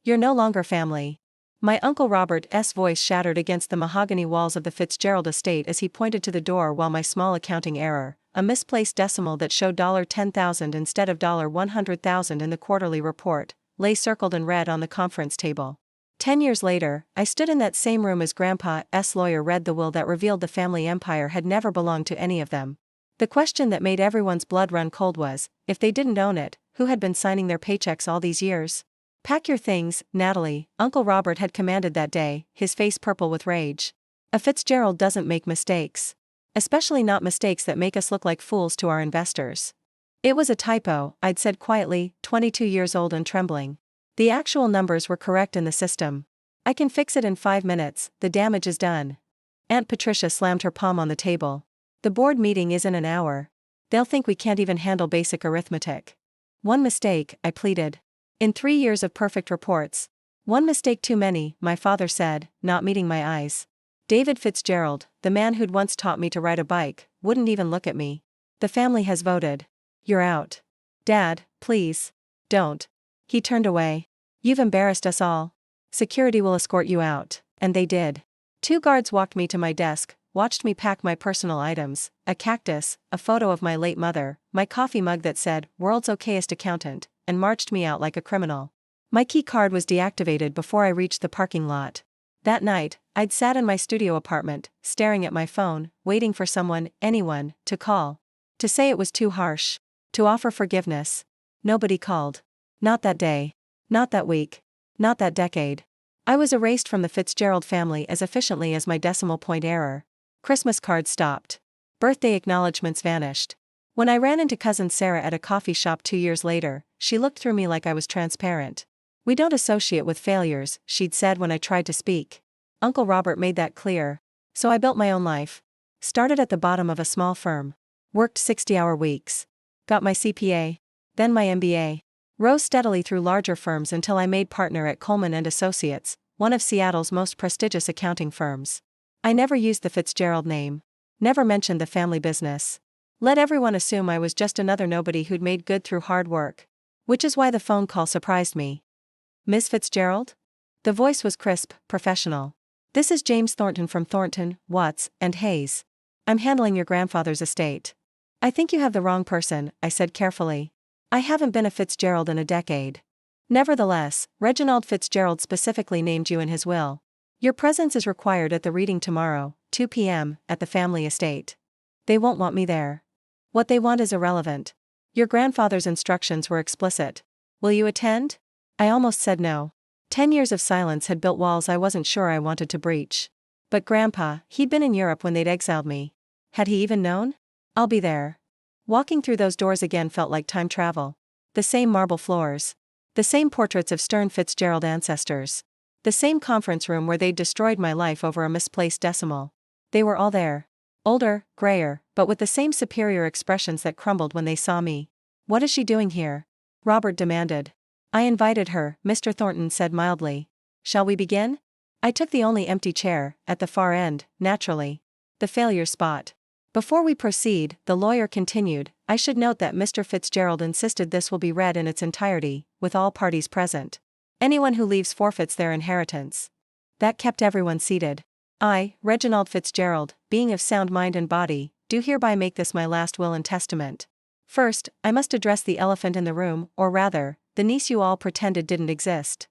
You're no longer family. My Uncle Robert's voice shattered against the mahogany walls of the Fitzgerald estate as he pointed to the door while my small accounting error, a misplaced decimal that showed $10,000 instead of $100,000 in the quarterly report, lay circled in red on the conference table. 10 years later, I stood in that same room as Grandpa's lawyer read the will that revealed the family empire had never belonged to any of them. The question that made everyone's blood run cold was, if they didn't own it, who had been signing their paychecks all these years? "Pack your things, Natalie," Uncle Robert had commanded that day, his face purple with rage. A Fitzgerald doesn't make mistakes. Especially not mistakes that make us look like fools to our investors. It was a typo, I'd said quietly, 22 years old and trembling. The actual numbers were correct in the system. I can fix it in 5 minutes, the damage is done. Aunt Patricia slammed her palm on the table. The board meeting is in an hour. They'll think we can't even handle basic arithmetic. One mistake, I pleaded. In 3 years of perfect reports. One mistake too many, my father said, not meeting my eyes. David Fitzgerald, the man who'd once taught me to ride a bike, wouldn't even look at me. The family has voted. You're out. Dad, please. Don't. He turned away. You've embarrassed us all. Security will escort you out. And they did. 2 guards walked me to my desk, watched me pack my personal items, a cactus, a photo of my late mother, my coffee mug that said, "World's okayest accountant," and marched me out like a criminal. My key card was deactivated before I reached the parking lot. That night, I'd sat in my studio apartment, staring at my phone, waiting for someone, anyone, to call. To say it was too harsh. To offer forgiveness. Nobody called. Not that day. Not that week. Not that decade. I was erased from the Fitzgerald family as efficiently as my decimal point error. Christmas cards stopped. Birthday acknowledgments vanished. When I ran into cousin Sarah at a coffee shop 2 years later, she looked through me like I was transparent. "We don't associate with failures," she'd said when I tried to speak. Uncle Robert made that clear. So I built my own life. Started at the bottom of a small firm. Worked 60-hour weeks. Got my CPA. Then my MBA. Rose steadily through larger firms until I made partner at Coleman & Associates, one of Seattle's most prestigious accounting firms. I never used the Fitzgerald name. Never mentioned the family business. Let everyone assume I was just another nobody who'd made good through hard work. Which is why the phone call surprised me. "Miss Fitzgerald?" The voice was crisp, professional. "This is James Thornton from Thornton, Watts, and Hayes. I'm handling your grandfather's estate." "I think you have the wrong person," I said carefully. "I haven't been a Fitzgerald in a decade." "Nevertheless, Reginald Fitzgerald specifically named you in his will. Your presence is required at the reading tomorrow, 2 p.m., at the family estate." "They won't want me there." "What they want is irrelevant. Your grandfather's instructions were explicit. Will you attend?" I almost said no. 10 years of silence had built walls I wasn't sure I wanted to breach. But Grandpa, he'd been in Europe when they'd exiled me. Had he even known? "I'll be there." Walking through those doors again felt like time travel. The same marble floors. The same portraits of stern Fitzgerald ancestors. The same conference room where they'd destroyed my life over a misplaced decimal. They were all there. Older, grayer, but with the same superior expressions that crumbled when they saw me. "What is she doing here?" Robert demanded. "I invited her," Mr. Thornton said mildly. "Shall we begin?" I took the only empty chair, at the far end, naturally. The failure spot. "Before we proceed," the lawyer continued, "I should note that Mr. Fitzgerald insisted this will be read in its entirety, with all parties present. Anyone who leaves forfeits their inheritance." That kept everyone seated. "I, Reginald Fitzgerald, being of sound mind and body, do hereby make this my last will and testament. First, I must address the elephant in the room, or rather, the niece you all pretended didn't exist."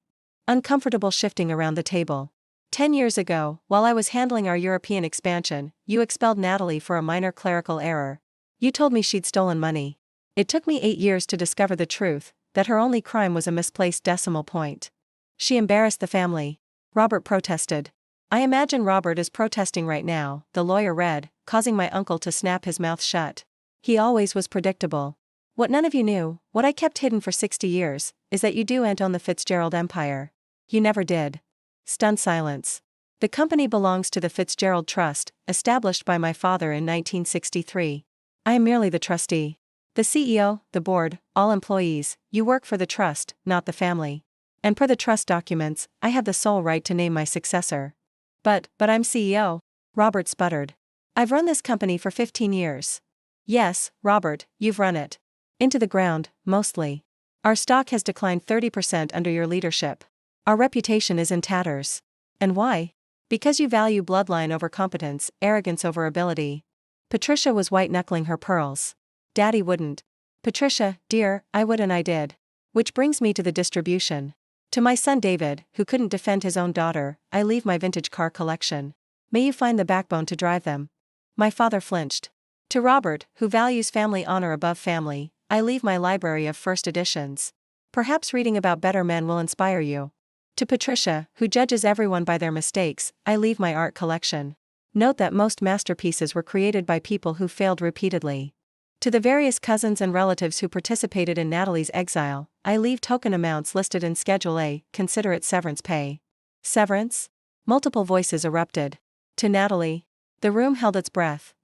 Uncomfortable shifting around the table. 10 years ago, while I was handling our European expansion, you expelled Natalie for a minor clerical error. You told me she'd stolen money. It took me 8 years to discover the truth, that her only crime was a misplaced decimal point. She embarrassed the family. Robert protested. "I imagine Robert is protesting right now," the lawyer read, causing my uncle to snap his mouth shut. He always was predictable. "What none of you knew, what I kept hidden for 60 years, is that you do own the Fitzgerald empire. You never did." Stunned silence. "The company belongs to the Fitzgerald Trust, established by my father in 1963. I am merely the trustee. The CEO, the board, all employees, you work for the trust, not the family. And per the trust documents, I have the sole right to name my successor." But I'm CEO." Robert sputtered. "I've run this company for 15 years. "Yes, Robert, you've run it. Into the ground, mostly. Our stock has declined 30% under your leadership. Our reputation is in tatters. And why? Because you value bloodline over competence, arrogance over ability. Patricia was white-knuckling her pearls. Daddy wouldn't. Patricia, dear, I would and I did. Which brings me to the distribution. To my son David, who couldn't defend his own daughter, I leave my vintage car collection. May you find the backbone to drive them. My father flinched. To Robert, who values family honor above family, I leave my library of first editions. Perhaps reading about better men will inspire you. To Patricia, who judges everyone by their mistakes, I leave my art collection. Note that most masterpieces were created by people who failed repeatedly. To the various cousins and relatives who participated in Natalie's exile, I leave token amounts listed in Schedule A, consider it severance pay. Severance? Multiple voices erupted. To Natalie. The room held its breath.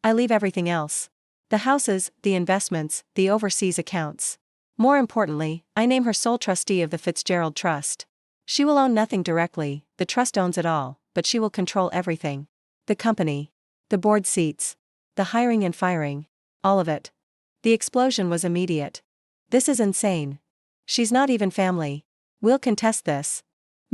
I leave everything else. The houses, the investments, the overseas accounts. More importantly, I name her sole trustee of the Fitzgerald Trust. She will own nothing directly, the trust owns it all, but she will control everything. The company. The board seats. The hiring and firing. All of it. The explosion was immediate. This is insane. She's not even family. We'll contest this.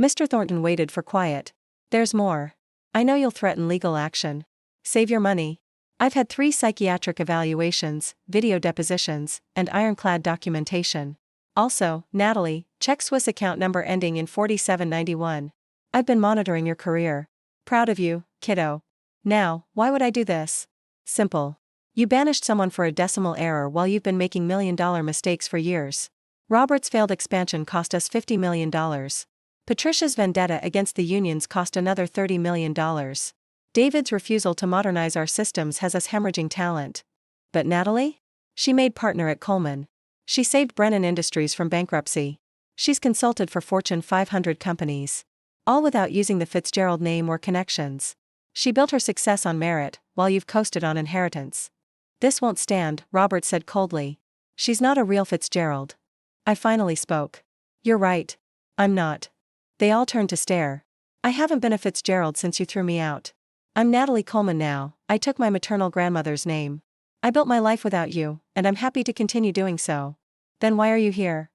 Mr. Thornton waited for quiet. There's more. I know you'll threaten legal action. Save your money. I've had 3 psychiatric evaluations, video depositions, and ironclad documentation. Also, Natalie, check Swiss account number ending in 4791. I've been monitoring your career. Proud of you, kiddo. Now, why would I do this? Simple. You banished someone for a decimal error while you've been making million-dollar mistakes for years. Robert's failed expansion cost us $50 million. Patricia's vendetta against the unions cost another $30 million. David's refusal to modernize our systems has us hemorrhaging talent. But Natalie? She made partner at Coleman. She saved Brennan Industries from bankruptcy. She's consulted for Fortune 500 companies. All without using the Fitzgerald name or connections. She built her success on merit, while you've coasted on inheritance. This won't stand, Robert said coldly. She's not a real Fitzgerald. I finally spoke. You're right. I'm not. They all turned to stare. I haven't been a Fitzgerald since you threw me out. I'm Natalie Coleman now. I took my maternal grandmother's name. I built my life without you, and I'm happy to continue doing so. Then why are you here?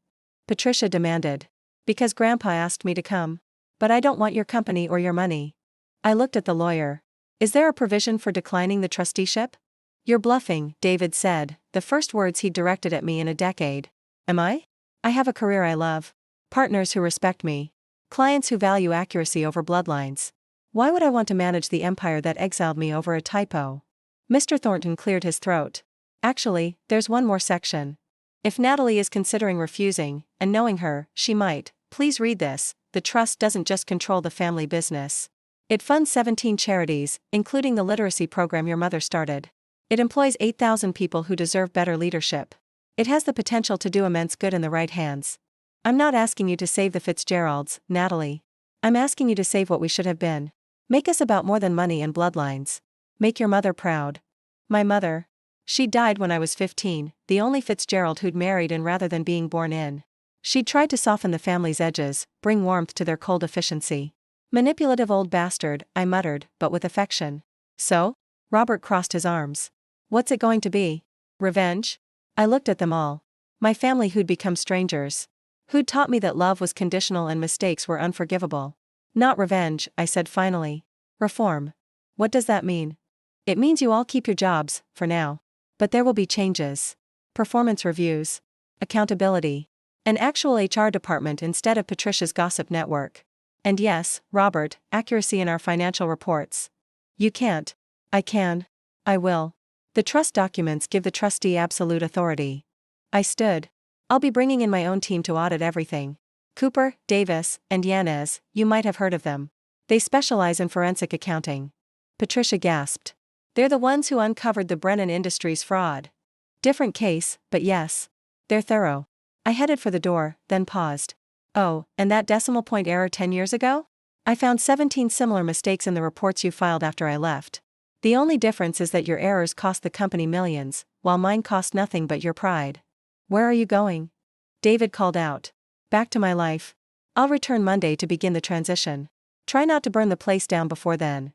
Patricia demanded. Because Grandpa asked me to come. But I don't want your company or your money. I looked at the lawyer. Is there a provision for declining the trusteeship? You're bluffing, David said, the first words he'd directed at me in a decade. Am I? I have a career I love. Partners who respect me. Clients who value accuracy over bloodlines. Why would I want to manage the empire that exiled me over a typo? Mr. Thornton cleared his throat. Actually, there's one more section. If Natalie is considering refusing, and knowing her, she might, please read this. The trust doesn't just control the family business. It funds 17 charities, including the literacy program your mother started. It employs 8,000 people who deserve better leadership. It has the potential to do immense good in the right hands. I'm not asking you to save the Fitzgeralds, Natalie. I'm asking you to save what we should have been. Make us about more than money and bloodlines. Make your mother proud. My mother? She died when I was 15, the only Fitzgerald who'd married in rather than being born in. She'd tried to soften the family's edges, bring warmth to their cold efficiency. Manipulative old bastard, I muttered, but with affection. So? Robert crossed his arms. What's it going to be? Revenge? I looked at them all. My family who'd become strangers. Who'd taught me that love was conditional and mistakes were unforgivable. Not revenge, I said finally. Reform. What does that mean? It means you all keep your jobs, for now. But there will be changes. Performance reviews. Accountability. An actual HR department instead of Patricia's gossip network. And yes, Robert, accuracy in our financial reports. You can't. I can. I will. The trust documents give the trustee absolute authority. I stood. I'll be bringing in my own team to audit everything. Cooper, Davis, and Yanez, you might have heard of them. They specialize in forensic accounting. Patricia gasped. They're the ones who uncovered the Brennan Industries fraud. Different case, but yes. They're thorough. I headed for the door, then paused. Oh, and that decimal point error 10 years ago? I found 17 similar mistakes in the reports you filed after I left. The only difference is that your errors cost the company millions, while mine cost nothing but your pride. Where are you going? David called out. Back to my life. I'll return Monday to begin the transition. Try not to burn the place down before then.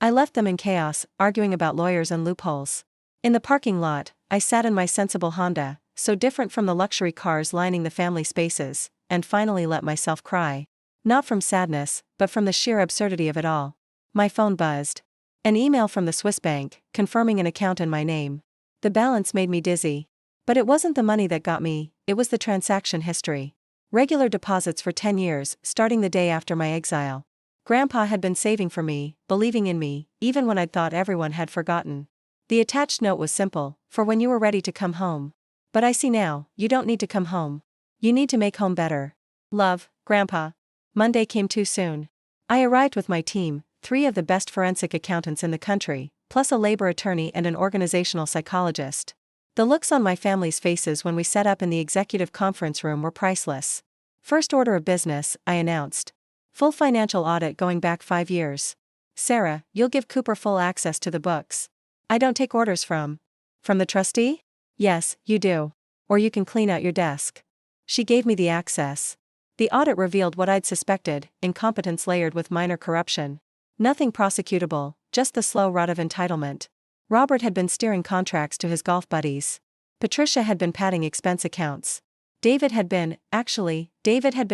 I left them in chaos, arguing about lawyers and loopholes. In the parking lot, I sat in my sensible Honda, so different from the luxury cars lining the family spaces, and finally let myself cry. Not from sadness, but from the sheer absurdity of it all. My phone buzzed. An email from the Swiss bank, confirming an account in my name. The balance made me dizzy. But it wasn't the money that got me, it was the transaction history. Regular deposits for 10 years, starting the day after my exile. Grandpa had been saving for me, believing in me, even when I'd thought everyone had forgotten. The attached note was simple, for when you were ready to come home. But I see now, you don't need to come home. You need to make home better. Love, Grandpa. Monday came too soon. I arrived with my team, 3 of the best forensic accountants in the country, plus a labor attorney and an organizational psychologist. The looks on my family's faces when we set up in the executive conference room were priceless. First order of business, I announced. Full financial audit going back 5 years. Sarah, you'll give Cooper full access to the books. I don't take orders from the trustee? Yes, you do. Or you can clean out your desk. She gave me the access. The audit revealed what I'd suspected, incompetence layered with minor corruption. Nothing prosecutable, just the slow rot of entitlement. Robert had been steering contracts to his golf buddies. Patricia had been padding expense accounts. David had been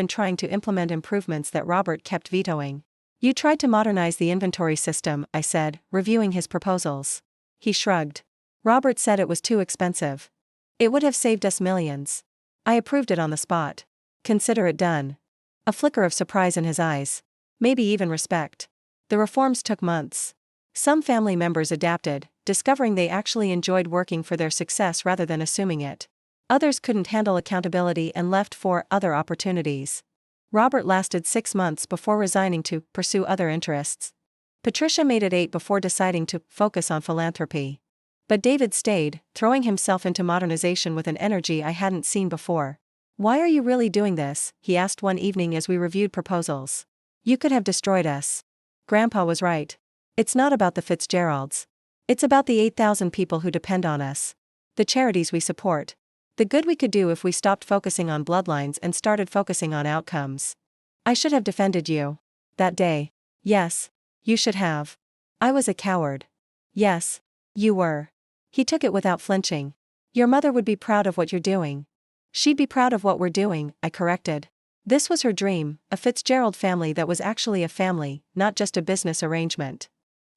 trying to implement improvements that Robert kept vetoing. You tried to modernize the inventory system, I said, reviewing his proposals. He shrugged. Robert said it was too expensive. It would have saved us millions. I approved it on the spot. Consider it done. A flicker of surprise in his eyes. Maybe even respect. The reforms took months. Some family members adapted, discovering they actually enjoyed working for their success rather than assuming it. Others couldn't handle accountability and left for other opportunities. Robert lasted 6 months before resigning to pursue other interests. Patricia made it 8 before deciding to focus on philanthropy. But David stayed, throwing himself into modernization with an energy I hadn't seen before. Why are you really doing this? He asked one evening as we reviewed proposals. You could have destroyed us. Grandpa was right. It's not about the Fitzgeralds. It's about the 8,000 people who depend on us. The charities we support. The good we could do if we stopped focusing on bloodlines and started focusing on outcomes. I should have defended you. That day. Yes. You should have. I was a coward. Yes. You were. He took it without flinching. Your mother would be proud of what you're doing. She'd be proud of what we're doing, I corrected. This was her dream, a Fitzgerald family that was actually a family, not just a business arrangement.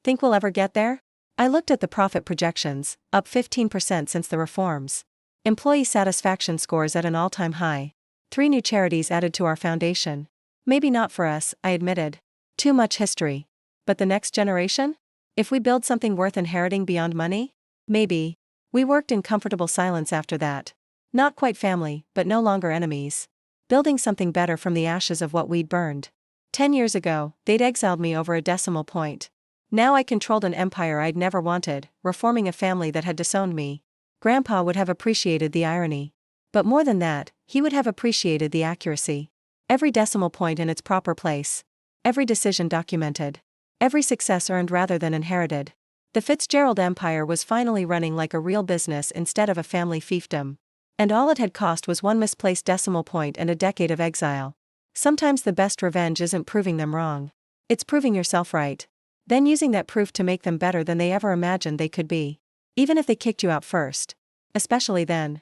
Think we'll ever get there? I looked at the profit projections, up 15% since the reforms. Employee satisfaction scores at an all-time high. 3 new charities added to our foundation. Maybe not for us, I admitted. Too much history. But the next generation? If we build something worth inheriting beyond money? Maybe. We worked in comfortable silence after that. Not quite family, but no longer enemies. Building something better from the ashes of what we'd burned. 10 years ago, they'd exiled me over a decimal point. Now I controlled an empire I'd never wanted, reforming a family that had disowned me. Grandpa would have appreciated the irony. But more than that, he would have appreciated the accuracy. Every decimal point in its proper place. Every decision documented. Every success earned rather than inherited. The Fitzgerald empire was finally running like a real business instead of a family fiefdom. And all it had cost was 1 misplaced decimal point and a decade of exile. Sometimes the best revenge isn't proving them wrong. It's proving yourself right. Then using that proof to make them better than they ever imagined they could be. Even if they kicked you out first. Especially then.